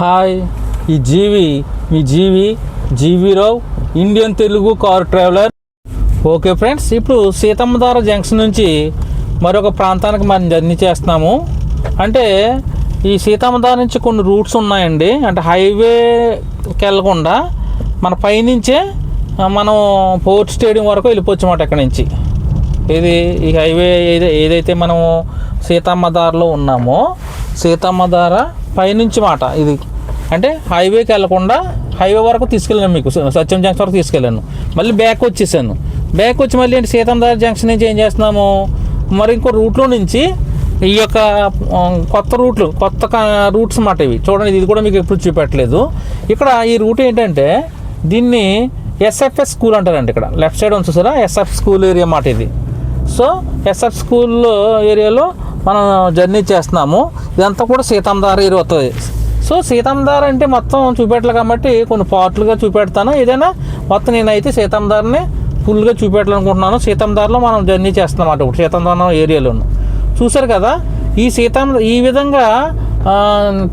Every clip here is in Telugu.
హాయ్, ఈ జీవి మీ జీవీరావు, Indian Telugu car traveller. Okay friends, ఇప్పుడు సీతమ్మధార జంక్షన్ నుంచి మరొక ప్రాంతానికి మనం జర్నీ చేస్తున్నాము. అంటే ఈ సీతమ్మధార నుంచి కొన్ని రూట్స్ ఉన్నాయండి. అంటే హైవేకి వెళ్ళకుండా మన పైనుంచే మనం పోర్ట్ స్టేడియం వరకు వెళ్ళిపోవచ్చు అన్నమాట. ఎక్కడి నుంచి ఇది ఈ హైవే ఏదైతే మనం సీతమ్మధారలో ఉన్నామో, సీతమ్మధార పైనుంచి మాట ఇది. అంటే హైవేకి వెళ్ళకుండా హైవే వరకు తీసుకెళ్ళాను, మీకు సత్యం జంక్షన్ వరకు తీసుకెళ్ళాను. మళ్ళీ బ్యాక్ వచ్చేసాను. బ్యాక్ వచ్చి మళ్ళీ ఏంటి సీతమ్మధార జంక్షన్ నుంచి ఏం చేస్తున్నాము, మరి ఇంకో రూట్లో నుంచి ఈ యొక్క కొత్త రూట్స్ అన్నమాట ఇవి. చూడండి, ఇది కూడా మీకు ఎప్పుడు చూపెట్టలేదు. ఇక్కడ ఈ రూట్ ఏంటంటే దీన్ని ఎస్ఎఫ్ఎస్ స్కూల్ అంటారండి. ఇక్కడ లెఫ్ట్ సైడ్ ఉంది చూసారా, ఎస్ఎఫ్ స్కూల్ ఏరియా మాట ఇది. సో ఎస్ఎఫ్ స్కూల్ ఏరియాలో మనం జర్నీ చేస్తున్నాము. ఇదంతా కూడా సీతమ్మధార ఏరియా వస్తుంది. సో సీతమ్మధార అంటే మొత్తం చూపెట్టాలి కాబట్టి కొన్ని పార్ట్లుగా చూపెడతాను. ఏదైనా మొత్తం నేనైతే సీతమ్మధారని ఫుల్గా చూపెట్టాలనుకుంటున్నాను. సీతమ్మధారలో మనం జర్నీ చేస్తున్నాం అన్నమాట. ఇప్పుడు సీతమ్మధార ఏరియాలోను చూసారు కదా. ఈ విధంగా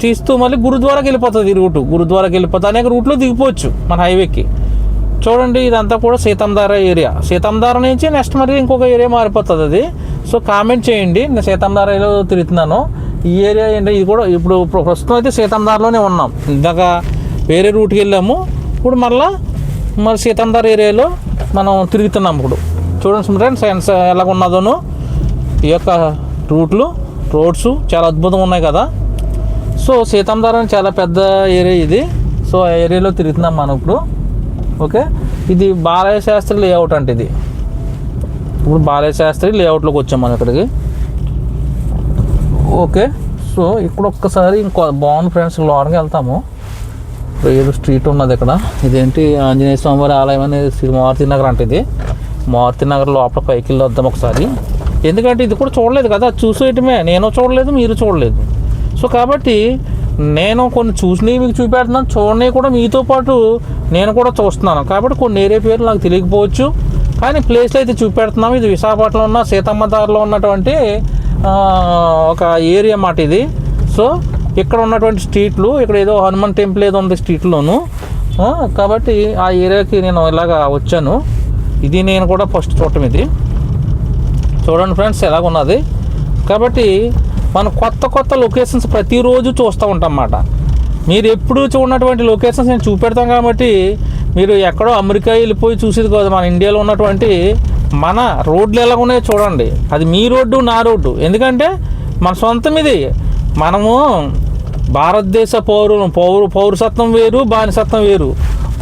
తీస్తూ మళ్ళీ గురుద్వారాకి వెళ్ళిపోతుంది. ఈ రూటు గురుద్వారాకి వెళ్ళిపోతుంది. అనేక రూట్లో దిగిపోవచ్చు మన హైవేకి. చూడండి, ఇదంతా కూడా సీతమ్మధార ఏరియా. సీతమ్మధార నుంచి నెక్స్ట్ మరి ఇంకొక ఏరియా మారిపోతుంది అది. సో కామెంట్ చేయండి. నేను సీతమ్మధారలో తిరుగుతున్నాను. ఈ ఏరియా ఏంటి, ఇది కూడా ఇప్పుడు ప్రస్తుతం అయితే సీతమ్మధారలోనే ఉన్నాం. ఇందాక వేరే రూట్కి వెళ్ళాము, ఇప్పుడు మరి సీతమ్మధార ఏరియాలో మనం తిరుగుతున్నాం. ఇప్పుడు చూడండి ఫ్రెండ్స్ ఎలాగ ఉన్నదోను. ఈ యొక్క రోడ్స్ చాలా అద్భుతంగా ఉన్నాయి కదా. సో సీతమ్మధార చాలా పెద్ద ఏరియా ఇది. సో ఆ ఏరియాలో తిరుగుతున్నాం మనం ఇప్పుడు. ఓకే, ఇది బాలయ్య శాస్త్రి లేఅవుట్ అంటే ఇది. ఇప్పుడు బాలయ్య శాస్త్రి లేఅవుట్లోకి వచ్చాం మనం ఇక్కడికి. ఓకే, సో ఇక్కడ ఒక్కసారి ఇంకో బాగుంది ఫ్రెండ్స్. లోనికి వెళ్తాము. ఏదో స్ట్రీట్ ఉన్నది ఇక్కడ. ఇదేంటి ఆంజనేయ స్వామివారి ఆలయం అనేది మారుతి నగర్ అంటే ఇది. మారుతి నగర్ లోపల పైకి వెళ్ళి వద్దాం ఒకసారి. ఎందుకంటే ఇది కూడా చూడలేదు కదా, చూసేయటమే. నేను చూడలేదు, మీరు చూడలేదు. సో కాబట్టి నేను కొన్ని చూసినవి మీకు చూపెడుతున్నాను, చూడనివి కూడా మీతో పాటు నేను కూడా చూస్తున్నాను. కాబట్టి కొన్ని ఏరియా పేర్లు నాకు తెలియకపోవచ్చు, కానీ ప్లేస్లో అయితే చూపెడుతున్నాము. ఇది విశాఖపట్నంలో ఉన్న సీతమ్మధారలో ఉన్నటువంటి ఒక ఏరియా మాట ఇది. సో ఇక్కడ ఉన్నటువంటి స్ట్రీట్లు, ఇక్కడ ఏదో హనుమాన్ టెంపుల్ ఏదో ఉంది స్ట్రీట్లోను. కాబట్టి ఆ ఏరియాకి నేను ఇలాగా వచ్చాను. ఇది నేను కూడా ఫస్ట్ చూడటం ఇది. చూడండి ఫ్రెండ్స్ ఎలాగున్నది. కాబట్టి మనం కొత్త లొకేషన్స్ ప్రతిరోజు చూస్తూ ఉంటాం అన్నమాట. మీరు ఎప్పుడు చూడనటువంటి లొకేషన్స్ నేను చూపెడతాం కాబట్టి మీరు ఎక్కడో అమెరికా వెళ్ళిపోయి చూసేది కాదు. మన ఇండియాలో ఉన్నటువంటి మన రోడ్లు ఎలా ఉన్నాయో చూడండి. అది మీ రోడ్డు, నా రోడ్డు. ఎందుకంటే మన సొంతం ఇది. మనము భారతదేశ పౌరసత్వం వేరు, బానిసత్వం వేరు.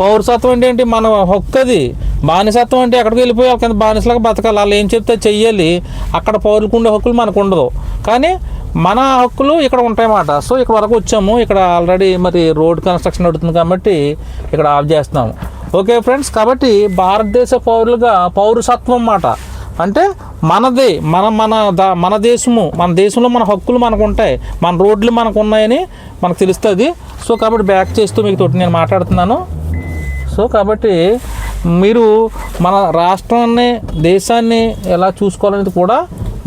పౌరసత్వం అంటే ఏంటి, మన హక్కుది. బానిసత్వం అంటే ఎక్కడికి వెళ్ళిపోయి కింద బానిసలాగా బతకాలి. వాళ్ళు ఏం చెప్తే చెయ్యాలి. అక్కడ పౌరులకు ఉండే హక్కులు మనకు ఉండదు, కానీ మన హక్కులు ఇక్కడ ఉంటాయన్నమాట. సో ఇక్కడ వరకు వచ్చాము. ఇక్కడ ఆల్రెడీ మరి రోడ్ కన్స్ట్రక్షన్ నడుతుంది కాబట్టి ఇక్కడ ఆఫ్ చేస్తున్నాము. ఓకే ఫ్రెండ్స్, కాబట్టి భారతదేశ పౌరులుగా పౌరసత్వం అన్నమాట. అంటే మనదే, మన దేశము, మన దేశంలో మన హక్కులు మనకు ఉంటాయి, మన రోడ్లు మనకు ఉన్నాయని మనకు తెలుస్తుంది. సో కాబట్టి బ్యాక్ చేస్తూ మీకు తోటి నేను మాట్లాడుతున్నాను. సో కాబట్టి మీరు మన రాష్ట్రాన్ని, దేశాన్ని ఎలా చూసుకోవాలనేది కూడా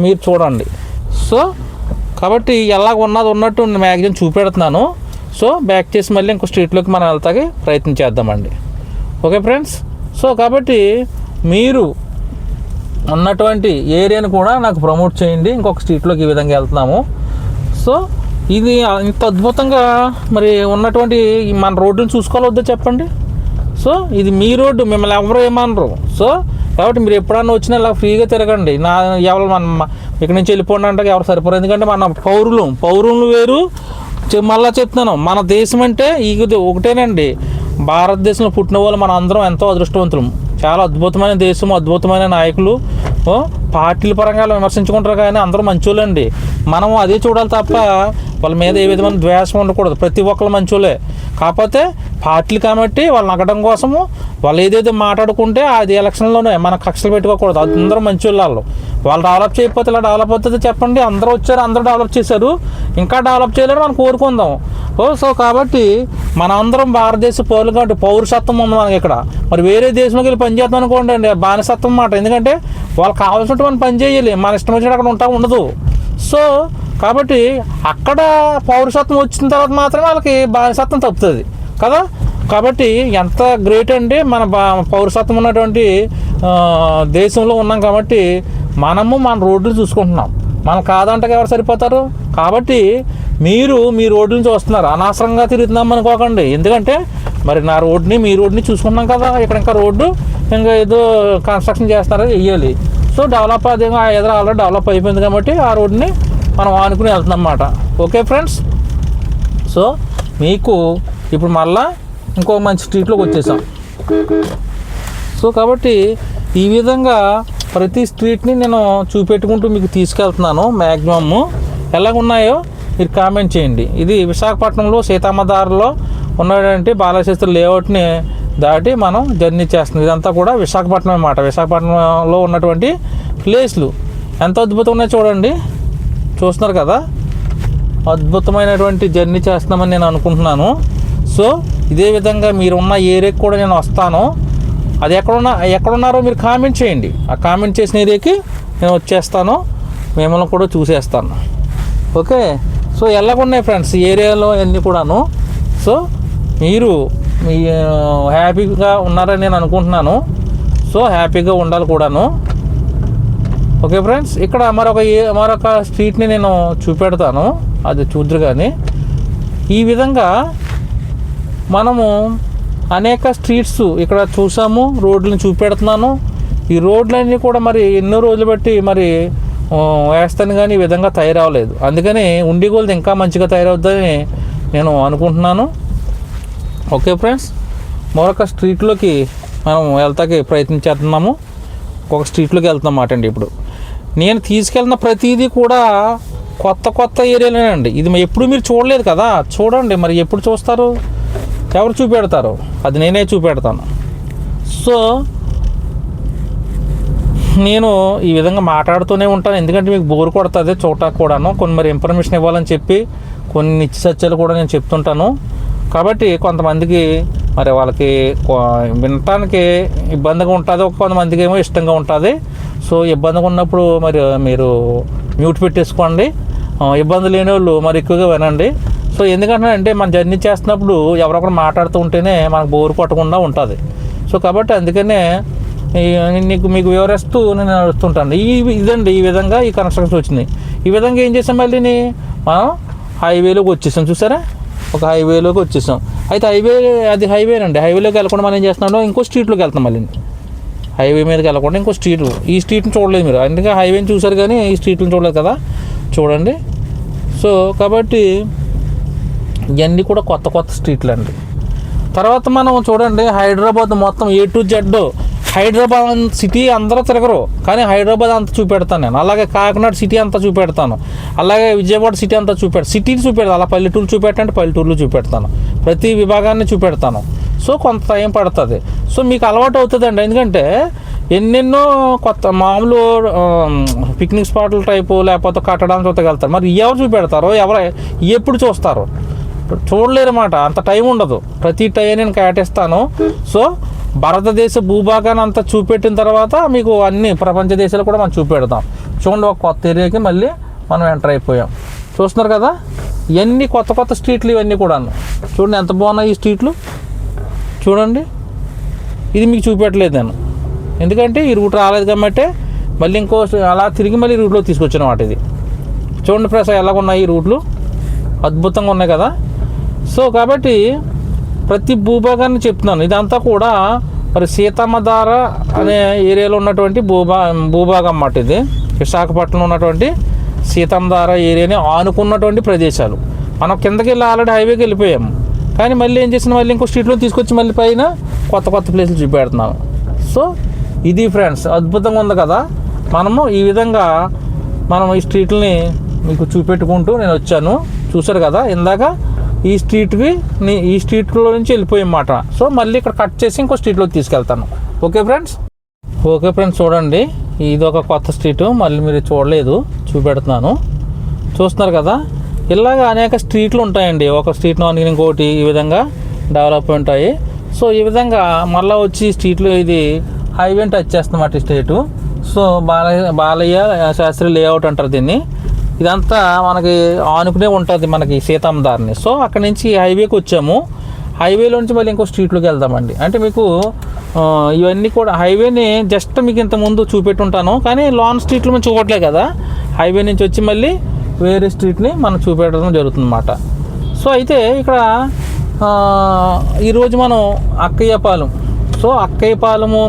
మీరు చూడండి. సో కాబట్టి ఎలాగ ఉన్నట్టు నేను మ్యాక్సిమం చూపెడుతున్నాను. సో బ్యాక్ చేసి మళ్ళీ ఇంకో స్ట్రీట్లోకి మనం వెళ్తాకి ప్రయత్నం చేద్దామండి. ఓకే ఫ్రెండ్స్, సో కాబట్టి మీరు ఉన్నటువంటి ఏరియాని కూడా నాకు ప్రమోట్ చేయండి. ఇంకొక స్ట్రీట్లోకి ఈ విధంగా వెళ్తున్నాము. సో ఇది ఇంత అద్భుతంగా మరి ఉన్నటువంటి మన రోడ్డుని చూసుకోవాలొద్దో చెప్పండి. సో ఇది మీ రోడ్డు, మిమ్మల్ని ఎవరు ఏమనరు. సో కాబట్టి మీరు ఎప్పుడన్నా వచ్చినా ఇలా ఫ్రీగా తిరగండి. ఎవరు ఇక్కడి నుంచి వెళ్ళిపోండి అంటే ఎవరు సరిపోరు. ఎందుకంటే మన పౌరులు వేరు. మళ్ళీ చెప్తున్నాను, మన దేశం అంటే ఇది ఒకటేనండి. భారతదేశంలో పుట్టిన వాళ్ళు మన అందరం ఎంతో అదృష్టవంతులం. చాలా అద్భుతమైన దేశం, అద్భుతమైన నాయకులు. పార్టీల పరంగా విమర్శించుకుంటారు, కానీ అందరూ మంచోళ్ళండి. మనం అదే చూడాలి తప్ప వాళ్ళ మీద ఏ విధమైన ద్వేషం ఉండకూడదు. ప్రతి ఒక్కరు మంచోళ్ళే. కాకపోతే పార్టీలు కాబట్టి వాళ్ళు నగ్గడం కోసము వాళ్ళు ఏదైతే మాట్లాడుకుంటే అది ఎలక్షన్లోనే మన కక్షలు పెట్టుకోకూడదు. అందరూ మంచోళ్ళు. వాళ్ళు డెవలప్ చేయకపోతే ఇలా డెవలప్ అవుతుంది చెప్పండి. అందరూ వచ్చారు, అందరూ డెవలప్ చేశారు, ఇంకా డెవలప్ చేయాలని మనం కోరుకుందాం. సో కాబట్టి మన అందరం భారతదేశ పౌరులు కాబట్టి పౌరసత్వం ఉంది మనకి ఇక్కడ. మరి వేరే దేశంలోకి వెళ్ళి పని చేద్దాం అనుకోండి అండి, బానిసత్వం అన్నమాట. ఎందుకంటే వాళ్ళు కావాల్సినట్టు మనం పని చేయాలి, మన ఇష్టం వచ్చినట్టు అక్కడ ఉండదు. సో కాబట్టి అక్కడ పౌరసత్వం వచ్చిన తర్వాత మాత్రమే వాళ్ళకి బానిసత్వం తప్పుతుంది కదా. కాబట్టి ఎంత గ్రేట్ అండి మన పౌరసత్వం ఉన్నటువంటి దేశంలో ఉన్నాం కాబట్టి మనము మన రోడ్లు చూసుకుంటున్నాం. మనం కాదంటే ఎవరు సరిపోతారు. కాబట్టి మీరు మీ రోడ్లను చూస్తున్నారు, అనవసరంగా తిరుగుతున్నాం అనుకోకండి. ఎందుకంటే మరి నా రోడ్ని మీ రోడ్ని చూసుకున్నాం కదా. ఇక్కడ ఇంకా రోడ్డు ఇంకా ఏదో కన్స్ట్రక్షన్ చేస్తారో వెయ్యాలి. సో డెవలప్ అది ఎదురు ఆల్రెడీ డెవలప్ అయిపోయింది కాబట్టి ఆ రోడ్ని మనం ఆనుకుని వెళ్తున్నాం అన్నమాట. ఓకే ఫ్రెండ్స్, సో మీకు ఇప్పుడు మళ్ళా ఇంకో మంచి స్ట్రీట్లోకి వచ్చేసాం. సో కాబట్టి ఈ విధంగా ప్రతి స్ట్రీట్ని నేను చూపెట్టుకుంటూ మీకు తీసుకెళ్తున్నాను. మ్యాక్సిమమ్ ఎలాగున్నాయో మీరు కామెంట్ చేయండి. ఇది విశాఖపట్నంలో సీతమ్మధారలో ఉన్నటువంటి బాలశాస్త్రి లేఅవుట్ని దాటి మనం జర్నీ చేస్తుంది. ఇదంతా కూడా విశాఖపట్నం అన్నమాట. విశాఖపట్నంలో ఉన్నటువంటి ప్లేస్లు ఎంత అద్భుతంగా ఉన్నాయో చూడండి. చూస్తున్నారు కదా, అద్భుతమైనటువంటి జర్నీ చేస్తున్నామని నేను అనుకుంటున్నాను. సో ఇదే విధంగా మీరున్న ఏరియాకి కూడా నేను వస్తాను. అది ఎక్కడున్నారో మీరు కామెంట్ చేయండి. ఆ కామెంట్ చేసిన ఏరియాకి నేను వచ్చేస్తాను, మిమ్మల్ని కూడా చూసేస్తాను. ఓకే, సో ఎలాగున్నాయి ఫ్రెండ్స్ ఈ ఏరియాలో అన్నీ కూడాను. సో మీరు హ్యాపీగా ఉన్నారని నేను అనుకుంటున్నాను. సో హ్యాపీగా ఉండాలి కూడాను. ఓకే ఫ్రెండ్స్, ఇక్కడ మరొక స్ట్రీట్ని నేను చూపెడతాను, అది చూద్దరు. కానీ ఈ విధంగా మనము అనేక స్ట్రీట్స్ ఇక్కడ చూసాము, రోడ్లను చూపెడుతున్నాను. ఈ రోడ్లన్నీ కూడా మరి ఎన్నో రోజులు బట్టి మరి వేస్తాను కానీ ఈ విధంగా తయారవ్వలేదు. అందుకని ఉండిగోల్ది ఇంకా మంచిగా తయారవుద్దని నేను అనుకుంటున్నాను. ఓకే ఫ్రెండ్స్, మరొక స్ట్రీట్లోకి మనం వెళ్తాకి ప్రయత్నించేస్తున్నాము. ఒక స్ట్రీట్లోకి వెళ్తున్నాం మాట అండి. ఇప్పుడు నేను తీసుకెళ్ళిన ప్రతిదీ కూడా కొత్త ఏరియాలేనండి. ఇది ఎప్పుడు మీరు చూడలేదు కదా, చూడండి. మరి ఎప్పుడు చూస్తారు, ఎవరు చూపెడతారు? అది నేనే చూపెడతాను. సో నేను ఈ విధంగా మాట్లాడుతూనే ఉంటాను, ఎందుకంటే మీకు బోర్ కొడుతుంది చూడటానికి కూడాను. కొన్ని మరి ఇన్ఫర్మేషన్ ఇవ్వాలని చెప్పి కొన్ని నిత్య సత్యాలు కూడా నేను చెప్తుంటాను. కాబట్టి కొంతమందికి మరి వాళ్ళకి వినటానికి ఇబ్బందిగా ఉంటుంది, కొంతమందికి ఏమో ఇష్టంగా ఉంటుంది. సో ఇబ్బందిగా ఉన్నప్పుడు మరి మీరు మ్యూట్ పెట్టేసుకోండి. ఇబ్బంది లేని వాళ్ళు మరి ఎక్కువగా వినండి. సో ఎందుకంటే అంటే మనం జర్నీ చేస్తున్నప్పుడు ఎవరొకరు మాట్లాడుతూ ఉంటేనే మనకు బోర్ కొట్టకుండా ఉంటుంది. సో కాబట్టి అందుకనే మీకు వివరిస్తూ నేను నడుస్తుంటాను. ఇదండి ఈ విధంగా ఈ కన్స్ట్రక్షన్ వచ్చింది. ఈ విధంగా ఏం చేసాం, మళ్ళీ మనం హైవేలోకి వచ్చేసాం. చూసారా, ఒక హైవేలోకి వచ్చేసాం. అయితే అది హైవేనండి. హైవేలోకి వెళ్ళకుండా మనం ఏం చేస్తున్నాం, ఇంకో స్ట్రీట్లోకి వెళ్తాం. మళ్ళీ హైవే మీదకి వెళ్ళకుండా ఇంకో స్ట్రీట్, ఈ స్ట్రీట్ని చూడలేదు మీరు, అందుకే హైవేని చూసారు కానీ ఈ స్ట్రీట్ని చూడలేదు కదా, చూడండి. సో కాబట్టి ఇవన్నీ కూడా కొత్త స్ట్రీట్లు అండి. తర్వాత మనం చూడండి హైదరాబాద్ మొత్తం A to Z. Hyderabad city అందరూ తిరగరు కానీ హైదరాబాద్ అంతా చూపెడతాను నేను. అలాగే కాకినాడ సిటీ అంతా చూపెడతాను, అలాగే విజయవాడ సిటీ అంతా సిటీని చూపెడతాను. అలా పల్లెటూరు చూపెట్టంటే పల్లెటూరులో చూపెడతాను, ప్రతి విభాగాన్ని చూపెడతాను. సో కొంత టైం పడుతుంది. సో మీకు అలవాటు అవుతుందండి. ఎందుకంటే ఎన్నెన్నో కొత్త మామూలు పిక్నిక్ స్పాట్ల టైపు లేకపోతే కట్టడానికి చూడగలుగుతారు. మరి ఎవరు చూపెడతారో ఎప్పుడు చూస్తారు, చూడలేరు అన్నమాట. అంత టైం ఉండదు. ప్రతి టైం నేను కేటాయిస్తాను. సో భారతదేశ భూభాగాన్ని అంతా చూపెట్టిన తర్వాత మీకు అన్ని ప్రపంచ దేశాలు కూడా మనం చూపెడతాం. చూడండి, ఒక కొత్త ఏరియాకి మళ్ళీ మనం ఎంటర్ అయిపోయాం. చూస్తున్నారు కదా, ఇవన్నీ కొత్త స్ట్రీట్లు ఇవన్నీ కూడా. చూడండి ఎంత బాగున్నాయి ఈ స్ట్రీట్లు, చూడండి. ఇది మీకు చూపెట్టలేదు నేను, ఎందుకంటే ఈ రూట్ రాలేదు కాబట్టి మళ్ళీ ఇంకో అలా తిరిగి మళ్ళీ రూట్లో తీసుకొచ్చిన మాట. ఇది చూడండి ఫ్రెండ్స్ ఎలాగ ఉన్నాయి ఈ రూట్లు, అద్భుతంగా ఉన్నాయి కదా. సో కాబట్టి ప్రతి భూభాగాన్ని చెప్తున్నాను. ఇదంతా కూడా మరి సీతమ్మధార అనే ఏరియాలో ఉన్నటువంటి భూభాగం అన్నమాట. ఇది విశాఖపట్నంలో ఉన్నటువంటి సీతమ్మధార ఏరియాని ఆనుకున్నటువంటి ప్రదేశాలు. మనం కిందకి వెళ్ళి ఆల్రెడీ హైవేకి వెళ్ళిపోయాము, కానీ మళ్ళీ ఏం చేసిన మళ్ళీ ఇంకో స్ట్రీట్లో తీసుకొచ్చి మళ్ళీ పైన కొత్త ప్లేసులు చూపెడుతున్నాను. సో ఇది ఫ్రెండ్స్ అద్భుతంగా ఉంది కదా. మనము ఈ విధంగా మనం ఈ స్ట్రీట్లని మీకు చూపెట్టుకుంటూ నేను వచ్చాను. చూసారు కదా, ఇందాక ఈ స్ట్రీట్లో నుంచి వెళ్ళిపోయామాట. సో మళ్ళీ ఇక్కడ కట్ చేసి ఇంకో స్ట్రీట్లోకి తీసుకెళ్తాను. ఓకే ఫ్రెండ్స్ చూడండి, ఇది ఒక కొత్త స్ట్రీటు, మళ్ళీ మీరు చూడలేదు, చూపెడుతున్నాను. చూస్తున్నారు కదా, ఇలాగ అనేక స్ట్రీట్లు ఉంటాయండి. ఒక స్ట్రీట్లో ఇంకోటి ఈ విధంగా డెవలప్ ఉంటాయి. సో ఈ విధంగా మళ్ళీ వచ్చి స్ట్రీట్లో ఇది హైవేని టచ్ చేస్తున్నమాట ఈ street. So Balayya Shastri layout అంటారు దీన్ని. ఇదంతా మనకి ఆనుకునే ఉంటుంది మనకి సీతమ్మ దారిని. సో అక్కడి నుంచి హైవేకి వచ్చాము. హైవేలో నుంచి మళ్ళీ ఇంకో స్ట్రీట్లోకి వెళ్దామండి. అంటే మీకు ఇవన్నీ కూడా హైవేని జస్ట్ మీకు ఇంతకుముందు చూపెట్టుంటాను, కానీ లాంగ్ స్ట్రీట్లో మనం చూపట్లే కదా. హైవే నుంచి వచ్చి మళ్ళీ వేరే స్ట్రీట్ని మనం చూపెట్టడం జరుగుతుంది అన్నమాట. సో అయితే ఇక్కడ ఈరోజు మనం అక్కయ్యపాలెం, సో అక్కయ్యపాలెము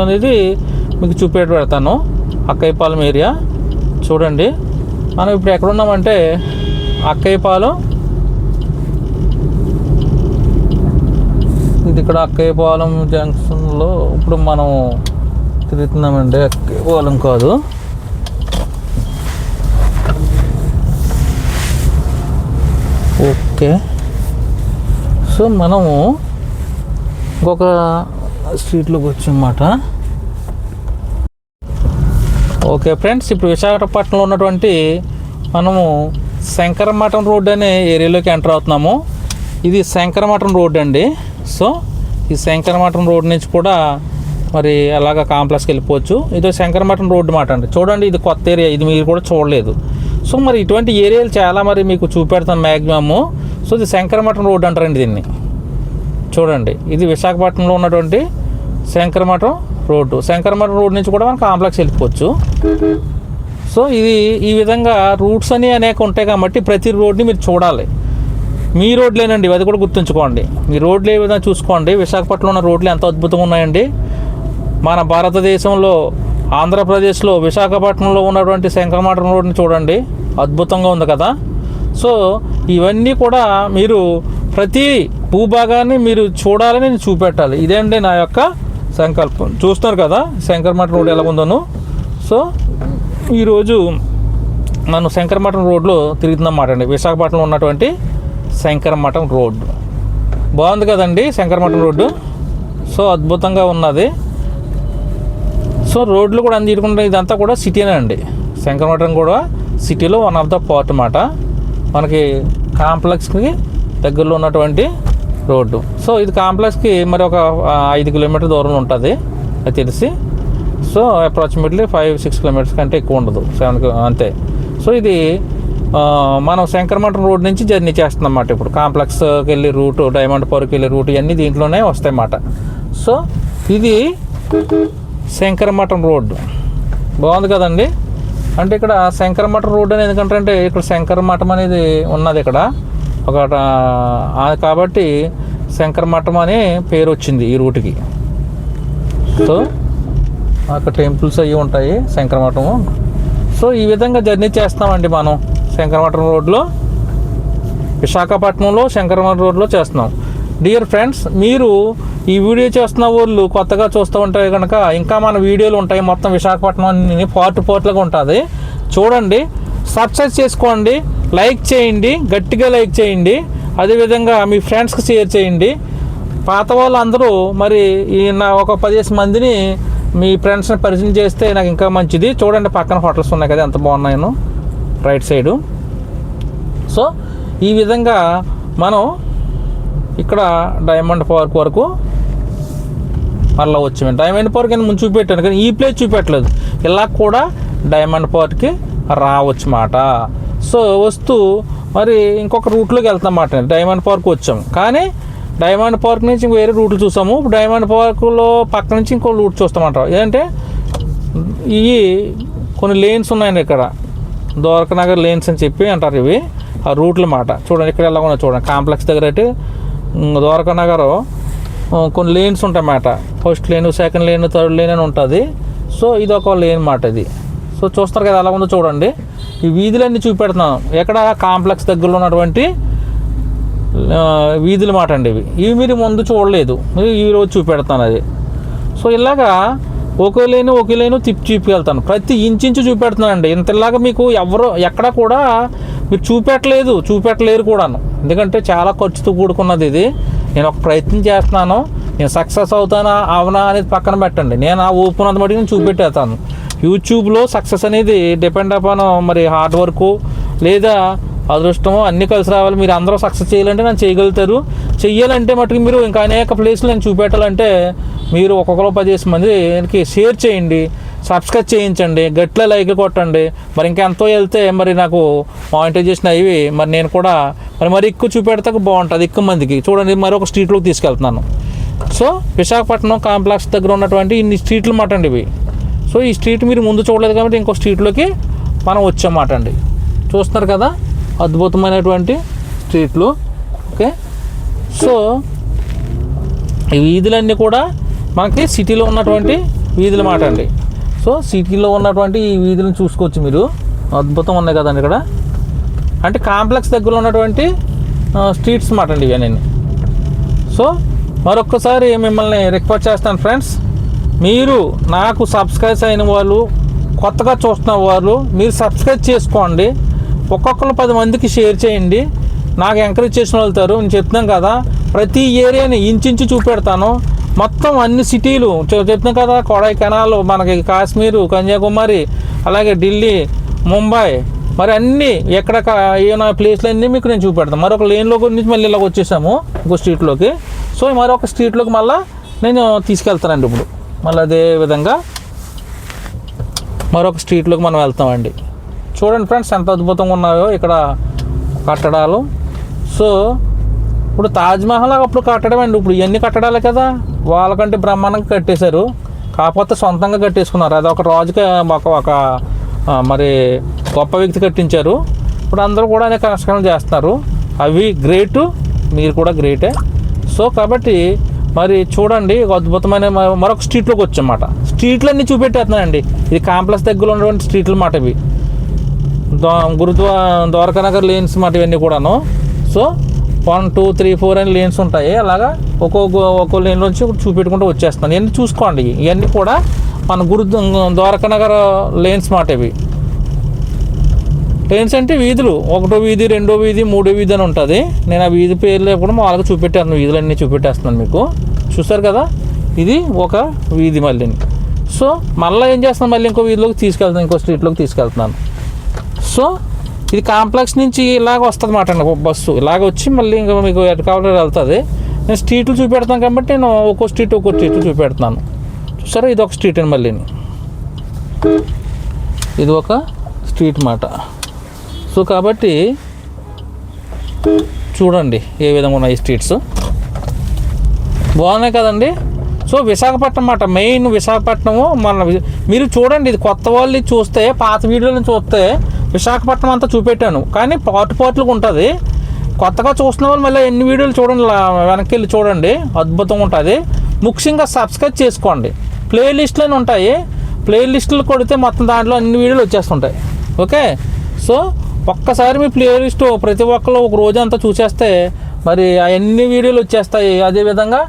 అనేది మీకు పెడతాను. అక్కయ్యపాలెం ఏరియా చూడండి. మనం ఇప్పుడు ఎక్కడున్నామంటే అక్కయ్యపాలెం, ఇది ఇక్కడ అక్కయ్యపాలెం జంక్షన్లో ఇప్పుడు మనం తిరుగుతున్నామండి. అక్కయ్యపాలెం కాదు, ఓకే. సో మనము ఇంకొక స్ట్రీట్లోకి వచ్చామన్నమాట. ఓకే ఫ్రెండ్స్, ఇప్పుడు విశాఖపట్నంలో ఉన్నటువంటి మనము శంకరమఠం రోడ్ అనే ఏరియాలోకి ఎంటర్ అవుతున్నాము. ఇది శంకరమఠం రోడ్ అండి. సో ఈ శంకరమఠం రోడ్ నుంచి కూడా మరి అలాగ కాంప్లెక్స్కి వెళ్ళిపోవచ్చు. ఇది శంకరమఠం రోడ్డు మాట అండి. చూడండి, ఇది కొత్త ఏరియా, ఇది మీరు కూడా చూడలేదు. సో మరి ఇటువంటి ఏరియాలు చాలా మరి మీకు చూపెడతాను మ్యాక్సిమము. సో ఇది శంకరమఠం రోడ్ అంటారండి దీన్ని. చూడండి, ఇది విశాఖపట్నంలో ఉన్నటువంటి శంకరమఠం రోడ్డు. శంకరమఠం రోడ్ నుంచి కూడా మనం కాంప్లెక్స్ వెళ్ళిపోవచ్చు. సో ఇది ఈ విధంగా రూట్స్ అని అనేక ఉంటాయి కాబట్టి ప్రతి రోడ్ని మీరు చూడాలి. మీ రోడ్లేనండి, అది కూడా గుర్తుంచుకోండి. మీ రోడ్లు ఏ విధంగా చూసుకోండి. విశాఖపట్నంలో ఉన్న రోడ్లు ఎంత అద్భుతంగా ఉన్నాయండి. మన భారతదేశంలో ఆంధ్రప్రదేశ్లో విశాఖపట్నంలో ఉన్నటువంటి శంకరమఠం రోడ్ని చూడండి, అద్భుతంగా ఉంది కదా. సో ఇవన్నీ కూడా మీరు ప్రతి భూభాగాన్ని మీరు చూడాలని నేను చూపెట్టాలి. ఇదేంటి నా యొక్క సంకల్పం. చూస్తున్నారు కదా శంకరమఠం రోడ్ ఎలా ఉందను. సో ఈరోజు మనం శంకరమఠం రోడ్లో తిరుగుతున్నాం అండి. విశాఖపట్నంలో ఉన్నటువంటి శంకరమఠం రోడ్డు బాగుంది కదండి, శంకరమఠం రోడ్డు. సో అద్భుతంగా ఉన్నది. సో రోడ్లు కూడా అందుకుంటే ఇదంతా కూడా సిటీనే అండి. శంకరమఠం కూడా సిటీలో వన్ ఆఫ్ ద పార్ట్ అన్నమాట. మనకి కాంప్లెక్స్కి దగ్గరలో ఉన్నటువంటి రోడ్డు. సో ఇది కాంప్లెక్స్కి మరి ఒక 5 కిలోమీటర్ దూరంలో ఉంటుంది అది తెలిసి. సో అప్రాక్సిమేట్లీ 5-6 కిలోమీటర్స్ కంటే ఎక్కువ ఉండదు, 7 అంతే. సో ఇది మనం శంకరమఠం రోడ్ నుంచి జర్నీ చేస్తున్నాం అన్నమాట. ఇప్పుడు కాంప్లెక్స్కి వెళ్ళే రూటు, డైమండ్ పార్క్కి వెళ్ళే రూటు ఇవన్నీ దీంట్లోనే వస్తాయి అన్నమాట. సో ఇది శంకరమఠం రోడ్డు బాగుంది కదండి. అంటే ఇక్కడ శంకరమఠం రోడ్డు అనేది ఎందుకంటే ఇక్కడ శంకరమఠం అనేది ఉన్నది ఇక్కడ ఒక, కాబట్టి శంకరమఠం అనే పేరు వచ్చింది ఈ రూట్కి. సో అక్కడ టెంపుల్స్ అవి ఉంటాయి శంకరమఠము. సో ఈ విధంగా జర్నీ చేస్తామండి మనం శంకరమఠం రోడ్లో, విశాఖపట్నంలో శంకరమఠం రోడ్లో చేస్తున్నాం. డియర్ ఫ్రెండ్స్, మీరు ఈ వీడియో చేస్తున్న వాళ్ళు కొత్తగా చూస్తూ ఉంటే కనుక ఇంకా మన వీడియోలు ఉంటాయి. మొత్తం విశాఖపట్నం పార్ట్లుగా ఉంటుంది. చూడండి, సబ్స్క్రైబ్ చేసుకోండి, లైక్ చేయండి, గట్టిగా లైక్ చేయండి. అదేవిధంగా మీ ఫ్రెండ్స్కి షేర్ చేయండి. పాత వాళ్ళందరూ మరి నా ఒక 10 మందిని మీ ఫ్రెండ్స్ని పరిచయం చేస్తే నాకు ఇంకా మంచిది. చూడండి, పక్కన హోటల్స్ ఉన్నాయి కదా ఎంత బాగున్నాయో రైట్ సైడు. సో ఈ విధంగా మనం ఇక్కడ డైమండ్ పార్క్ వరకు మళ్ళీ వచ్చాము. డైమండ్ పార్క్ అని ముందు చూపెట్టాను కానీ ఈ ప్లేస్ చూపెట్టలేదు. ఇలా కూడా డైమండ్ పార్క్కి రావచ్చు మాట. సో వస్తూ మరి ఇంకొక రూట్లోకి వెళ్తాం అన్నమాట. డైమండ్ పార్క్ వచ్చాము కానీ డైమండ్ పార్క్ నుంచి వేరే రూట్లు చూసాము. ఇప్పుడు డైమండ్ పార్కులో పక్క నుంచి ఇంకో రూట్ చూస్తామంటారు. ఏంటంటే ఇవి కొన్ని లేన్స్ ఉన్నాయండి ఇక్కడ, ద్వారకా నగర్ లేన్స్ అని చెప్పి అంటారు. ఇవి ఆ రూట్ల మాట. చూడండి ఇక్కడ ఎలా ఉన్నా చూడండి. కాంప్లెక్స్ దగ్గర అయితే ద్వారకా నగర్ కొన్ని లేన్స్ ఉంటాయన్నమాట. ఫస్ట్ లేను, సెకండ్ లేను, థర్డ్ లేన్ అని ఉంటుంది. సో ఇది ఒక లేన్ మాట ఇది. సో చూస్తారు కదా ఎలా ఉందో చూడండి. ఈ వీధులన్నీ చూపెడుతున్నాను ఎక్కడ కాంప్లెక్స్ దగ్గరలో ఉన్నటువంటి వీధుల మాట అండి. ఇవి మీరు ముందు చూడలేదు, ఈరోజు చూపెడతాను అది. సో ఇలాగా ఒకే లేను తిప్పి చూపెళ్తాను. ప్రతి ఇంచు చూపెడుతున్నానండి. ఇంతలాగా మీకు ఎవరు ఎక్కడ కూడా మీరు చూపెట్టలేరు కూడాను. ఎందుకంటే చాలా ఖర్చుతో కూడుకున్నది ఇది. నేను ఒక ప్రయత్నం చేస్తున్నాను. నేను సక్సెస్ అవుతానా అవనా అనేది పక్కన పెట్టండి. నేను ఆ ఓపెన్ మటుకు నేను చూపెట్టేస్తాను. యూట్యూబ్లో సక్సెస్ అనేది డిపెండ్ అపాన్ మరి హార్డ్ వర్క్ లేదా అదృష్టము అన్నీ కలిసి రావాలి. మీరు అందరూ సక్సెస్ చేయాలంటే నేను చేయగలుగుతారు. చెయ్యాలంటే మటుకు మీరు ఇంకా అనేక ప్లేస్లు నేను చూపెట్టాలంటే మీరు ఒక్కొక్కరు 10 మందికి షేర్ చేయండి. సబ్స్క్రైబ్ చేయించండి, గట్ల లైక్ కొట్టండి. మరి ఇంకెంతో వెళ్తే మరి నాకు మానిటైజేషన్ అయ్యి మరి నేను కూడా మరి ఎక్కువ చూపెడతాక బాగుంటుంది ఎక్కువ మందికి. చూడండి మరొక స్ట్రీట్లోకి తీసుకెళ్తున్నాను. సో విశాఖపట్నం కాంప్లెక్స్ దగ్గర ఉన్నటువంటి ఇన్ని స్ట్రీట్లు మాట అండి ఇవి. సో ఈ స్ట్రీట్ మీరు ముందు చూడలేదు కాబట్టి ఇంకో స్ట్రీట్లోకి మనం వచ్చామాట అండి. చూస్తున్నారు కదా అద్భుతమైనటువంటి స్ట్రీట్లు. ఓకే, సో ఈ వీధులన్నీ కూడా మనకి సిటీలో ఉన్నటువంటి వీధుల మాట అండి. సో సిటీలో ఉన్నటువంటి ఈ వీధులను చూసుకోవచ్చు మీరు, అద్భుతం ఉన్నాయి కదండి ఇక్కడ. అంటే కాంప్లెక్స్ దగ్గర ఉన్నటువంటి స్ట్రీట్స్ మాట అండి ఇవన్నీ. సో మరొక్కసారి మిమ్మల్ని రిక్వెస్ట్ చేస్తాను ఫ్రెండ్స్, మీరు నాకు సబ్స్క్రైబ్ అయిన వాళ్ళు, కొత్తగా చూస్తున్న వాళ్ళు మీరు సబ్స్క్రైబ్ చేసుకోండి. ఒక్కొక్కరు 10 మందికి షేర్ చేయండి. నాకు ఎంకరేజ్ చేసిన వెళ్తారు. నేను చెప్తున్నాను కదా, ప్రతి ఏరియాని ఇంచుంచు చూపెడతాను. మొత్తం అన్ని సిటీలు చెప్తున్నాను కదా, కొడైకెనాల్, మనకి కాశ్మీరు, కన్యాకుమారి, అలాగే ఢిల్లీ, ముంబై, మరి అన్నీ ఎక్కడ ఏమైనా ప్లేస్లు అన్నీ మీకు నేను చూపెడతాను. మరొక లేన్లో నుంచి మళ్ళీ ఇలాగ వచ్చేసాము ఇంకో స్ట్రీట్లోకి. సో మరొక స్ట్రీట్లోకి మళ్ళీ నేను తీసుకెళ్తానండి. ఇప్పుడు మళ్ళీ అదే విధంగా మరొక స్ట్రీట్లోకి మనం వెళ్తామండి. చూడండి ఫ్రెండ్స్ ఎంత అద్భుతంగా ఉన్నాయో ఇక్కడ కట్టడాలు. సో ఇప్పుడు తాజ్మహల్ అప్పుడు కట్టడం అండి, ఇప్పుడు ఇవన్నీ కట్టడాలే కదా, వాళ్ళకంటే బ్రహ్మాండంగా కట్టేశారు. కాకపోతే సొంతంగా కట్టేసుకున్నారు. అది ఒక రాజుకి ఒక మరి గొప్ప వ్యక్తి కట్టించారు. ఇప్పుడు అందరూ కూడా అనేక కన్స్ట్రక్షన్ చేస్తున్నారు. అవి గ్రేటు, మీరు కూడా గ్రేటే. సో కాబట్టి మరి చూడండి అద్భుతమైన మరొక స్ట్రీట్లోకి వచ్చామాట. స్ట్రీట్లన్నీ చూపెట్టేస్తున్నానండి. ఇది కాంప్లెక్స్ దగ్గర ఉన్నటువంటి స్ట్రీట్లు మాట ఇవి. ద్వారకా నగర్ లేన్స్ మాట ఇవన్నీ కూడాను. సో 1, 2, 3, 4 అని లేన్స్ ఉంటాయి. అలాగా ఒక్కో లేన్లోంచి చూపెట్టుకుంటూ వచ్చేస్తున్నాను. ఇవన్నీ చూసుకోండి. ఇవన్నీ కూడా మన ద్వారకా నగర్ లేన్స్ మాట ఇవి. లేన్స్ అంటే వీధులు, 1వ వీధి, 2వ వీధి, 3వ వీధి అని ఉంటుంది. నేను ఆ వీధి పేర్లు కూడా మామూలుగా చూపెట్టాను, వీధులన్నీ చూపెట్టేస్తున్నాను మీకు. చూస్తారు కదా, ఇది ఒక వీధి మళ్ళీ. సో మళ్ళీ ఏం చేస్తున్నాను, మళ్ళీ ఇంకో వీధిలోకి తీసుకెళ్తాను, ఇంకో స్ట్రీట్లోకి తీసుకెళ్తున్నాను. సో ఇది కాంప్లెక్స్ నుంచి ఇలాగ వస్తుంది మాట అండి బస్సు. ఇలాగ వచ్చి మళ్ళీ ఇంకా మీకు ఎటు కావాలో వెళ్తుంది. నేను స్ట్రీట్లు చూపెడతాను కాబట్టి నేను ఒక్కో స్ట్రీట్ చూపెడుతున్నాను. చూసారా, ఇది ఒక స్ట్రీట్ అండి. మళ్ళీ ఇది ఒక స్ట్రీట్ మాట. సో కాబట్టి చూడండి ఏ విధంగా ఉన్నాయి స్ట్రీట్స్, బాగున్నాయి కదండి. సో విశాఖపట్నం మాట, మెయిన్ విశాఖపట్నము. మీరు చూడండి, ఇది కొత్త వాళ్ళు చూస్తే, పాత వీడియోలను చూస్తే విశాఖపట్నం అంతా చూపెట్టాను, కానీ పార్ట్లుగా ఉంటుంది. కొత్తగా చూస్తున్న వాళ్ళు మళ్ళీ ఎన్ని వీడియోలు చూడండి, వెనక్కి వెళ్ళి చూడండి, అద్భుతంగా ఉంటుంది. ముఖ్యంగా సబ్స్క్రైబ్ చేసుకోండి. ప్లేలిస్ట్లోనే ఉంటాయి, ప్లేలిస్టులు కొడితే మొత్తం దాంట్లో అన్ని వీడియోలు వచ్చేస్తుంటాయి. ఓకే, సో ఒక్కసారి మీ ప్లేలిస్ట్ ప్రతి ఒక్కరు ఒక రోజంతా చూసేస్తే మరి అన్ని వీడియోలు వచ్చేస్తాయి. అదేవిధంగా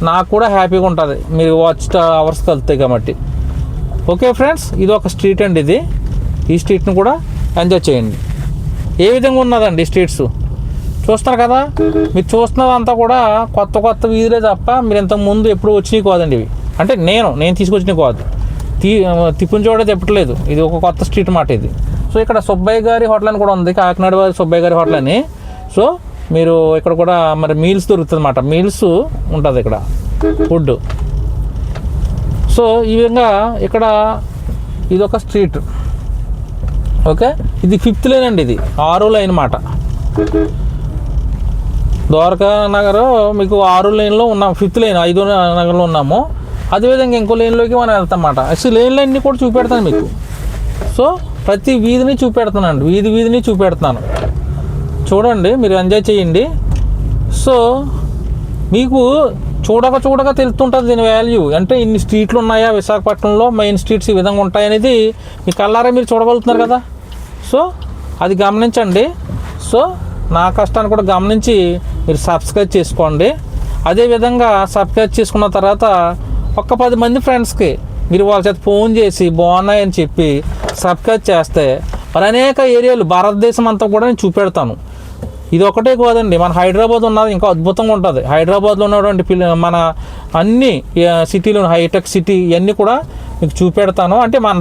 నాకు కూడా హ్యాపీగా ఉంటుంది, మీరు వాచ్ అవర్స్ కలుగుతాయి కాబట్టి. ఓకే ఫ్రెండ్స్, ఇది ఒక స్ట్రీట్ అండి. ఇది ఈ స్ట్రీట్ని కూడా ఎంజాయ్ చేయండి. ఏ విధంగా ఉన్నదండి స్ట్రీట్స్ చూస్తారు కదా. మీరు చూస్తున్నదంతా కూడా కొత్త వీధులే తప్ప మీరు ఇంతకుముందు ఎప్పుడు వచ్చినవి కాదండి ఇవి. అంటే నేను తీసుకొచ్చినవి కాదు, తిప్పుని చూడ చెప్పట్లేదు. ఇది ఒక కొత్త స్ట్రీట్ మాట ఇది. సో ఇక్కడ సుబ్బయ్య గారి హోటల్ అని కూడా ఉంది, కాకినాడ వారి సుబ్బయ్య గారి హోటల్ అని. సో మీరు ఇక్కడ కూడా మరి మీల్స్ దొరుకుతుంది అన్నమాట, మీల్స్ ఉంటుంది ఇక్కడ, ఫుడ్. సో ఈ విధంగా ఇక్కడ ఇది ఒక స్ట్రీట్. ఓకే, ఇది 5th లైన్ అండి, ఇది 6వ లైన్ మాట. ద్వారకా నగర్ మీకు 6వ లైన్లో ఉన్నాం, 5th లైన్ 5వ నగర్లో ఉన్నాము. అదేవిధంగా ఇంకో లైన్లోకి మనం వెళ్తాం అన్నమాట. అసలు లైన్లన్నీ కూడా చూపెడతాను మీకు. సో ప్రతి వీధిని చూపెడుతున్నాను, వీధిని చూపెడుతున్నాను. చూడండి, మీరు ఎంజాయ్ చేయండి. సో మీకు చూడక తెలుస్తుంటుంది దీని వాల్యూ. అంటే ఇన్ని స్ట్రీట్లు ఉన్నాయా విశాఖపట్నంలో, మెయిన్ స్ట్రీట్స్ ఈ విధంగా ఉంటాయనేది మీ కళ్ళారా మీరు చూడగలుగుతున్నారు కదా. సో అది గమనించండి. సో నా కష్టాన్ని కూడా గమనించి మీరు సబ్స్క్రైబ్ చేసుకోండి. అదేవిధంగా సబ్స్క్రైబ్ చేసుకున్న తర్వాత ఒక 10 మంది ఫ్రెండ్స్కి మీరు వాళ్ళ చేత ఫోన్ చేసి బాగున్నాయని చెప్పి సబ్స్క్రైబ్ చేస్తే మరి అనేక ఏరియాలు భారతదేశం అంతా కూడా నేను చూపెడతాను. ఇది ఒకటే కాదండి, మన హైదరాబాద్ ఉన్నది ఇంకా అద్భుతంగా ఉంటుంది. హైదరాబాద్లో ఉన్నటువంటి మన అన్ని సిటీలు, హైటెక్ సిటీ ఇవన్నీ కూడా మీకు చూపెడతాను. అంటే మన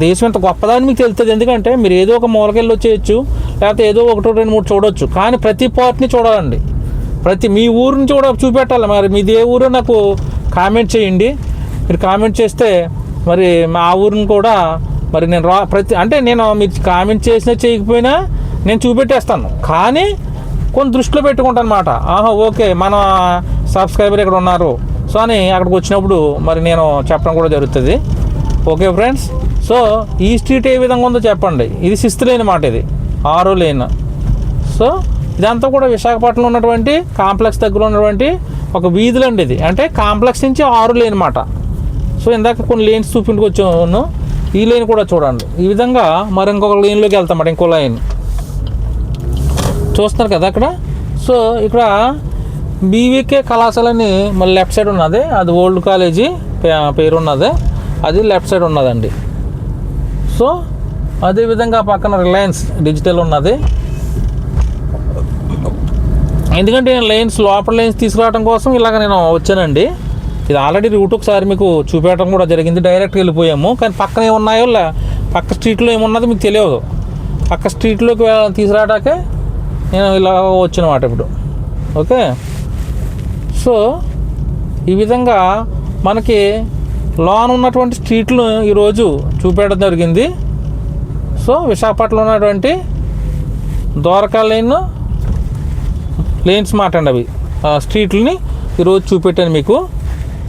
దేశం ఎంత గొప్పదని మీకు తెలుస్తుంది. ఎందుకంటే మీరు ఏదో ఒక మూలకెళ్ళి వచ్చేయచ్చు, లేకపోతే ఏదో 1, 2, 3 చూడవచ్చు, కానీ ప్రతి పార్ట్ని చూడాలండి. మీ ఊరిని చూపెట్టాలి. మరి మీది ఏ ఊరో నాకు కామెంట్ చేయండి. మీరు కామెంట్ చేస్తే మరి మా ఊరిని కూడా మరి నేను అంటే నేను మీరు కామెంట్ చేసినా చేయకపోయినా నేను చూపెట్టేస్తాను, కానీ కొన్ని దృష్టిలో పెట్టుకుంటాను అనమాట. ఓకే మన సబ్స్క్రైబర్ ఇక్కడ ఉన్నారు సో అని అక్కడికి వచ్చినప్పుడు మరి నేను చెప్పడం కూడా జరుగుతుంది. ఓకే ఫ్రెండ్స్, సో ఈ స్ట్రీట్ ఏ విధంగా ఉందో చెప్పండి. ఇది 6th లేన్ మాట, ఇది 6వ లేన్. సో ఇదంతా కూడా విశాఖపట్నంలో ఉన్నటువంటి కాంప్లెక్స్ దగ్గర ఉన్నటువంటి ఒక వీధులు అండి ఇది. అంటే కాంప్లెక్స్ నుంచి 6 లేన్ మాట. సో ఇందాక కొన్ని లేన్స్ చూపించుకు వచ్చాను, ఈ లేన్ కూడా చూడండి. ఈ విధంగా మరి ఇంకొక లేన్లోకి వెళ్తామాట, ఇంకో లైన్ చూస్తున్నారు కదా అక్కడ. సో ఇక్కడ బీవీకే కళాశాలని మళ్ళీ లెఫ్ట్ సైడ్ ఉన్నది, అది ఓల్డ్ కాలేజీ పేరు ఉన్నది, అది లెఫ్ట్ సైడ్ ఉన్నదండి. సో అదేవిధంగా పక్కన రిలయన్స్ డిజిటల్ ఉన్నది. ఎందుకంటే నేను లోపల లైన్స్ తీసుకురావడం కోసం ఇలాగ నేను వచ్చానండి. ఇది ఆల్రెడీ రూట్ ఒకసారి మీకు చూపించడం కూడా జరిగింది, డైరెక్ట్గా వెళ్ళిపోయాము. కానీ పక్కన ఏమున్నాయో పక్క స్ట్రీట్లో ఏమున్నదో మీకు తెలియదు. పక్క స్ట్రీట్లోకి తీసుకురావడాకే నేను ఇలా వచ్చినమాట ఇప్పుడు. ఓకే, సో ఈ విధంగా మనకి లోన్ ఉన్నటువంటి స్ట్రీట్లు ఈరోజు చూపించడం జరిగింది. సో విశాఖపట్నంలో ఉన్నటువంటి ద్వారకా లేన్స్ మాట అండి, అవి స్ట్రీట్లని ఈరోజు చూపెట్టాను మీకు.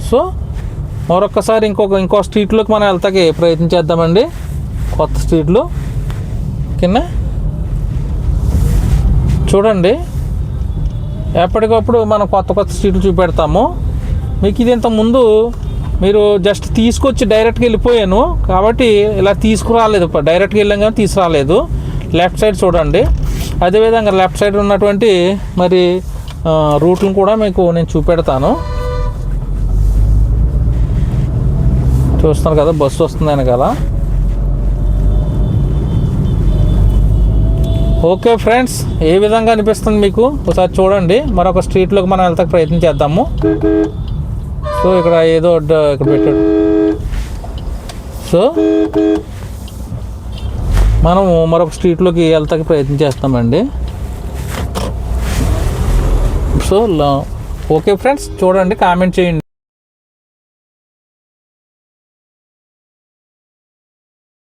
సో మరొక్కసారి ఇంకో స్ట్రీట్లోకి మనం వెళ్తాకి ప్రయత్నం చేద్దామండి. కొత్త స్ట్రీట్లు కింద చూడండి, ఎప్పటికప్పుడు మనం కొత్త స్ట్రీట్లు చూపెడతాము మీకు. ఇది ఇంతకుముందు మీరు జస్ట్ తీసుకొచ్చి డైరెక్ట్గా వెళ్ళిపోయాను కాబట్టి ఇలా తీసుకురాలేదు, డైరెక్ట్గా వెళ్ళాం కానీ తీసుకురాలేదు. లెఫ్ట్ సైడ్ చూడండి, అదేవిధంగా లెఫ్ట్ సైడ్ ఉన్నటువంటి మరి రూట్లను కూడా మీకు నేను చూపెడతాను. చూస్తున్నారు కదా బస్సు వస్తుంది వెనకాల. ఓకే ఫ్రెండ్స్, ఏ విధంగా అనిపిస్తుంది మీకు ఒకసారి చూడండి. మరొక స్ట్రీట్లోకి మనం వెళ్తాక ప్రయత్నం చేద్దాము. సో ఇక్కడ ఏదో ఇక్కడ పెట్టాడు. సో మనము మరొక స్ట్రీట్లోకి వెళ్తాకి ప్రయత్నం చేస్తామండి. సో ఓకే ఫ్రెండ్స్, చూడండి, కామెంట్ చేయండి.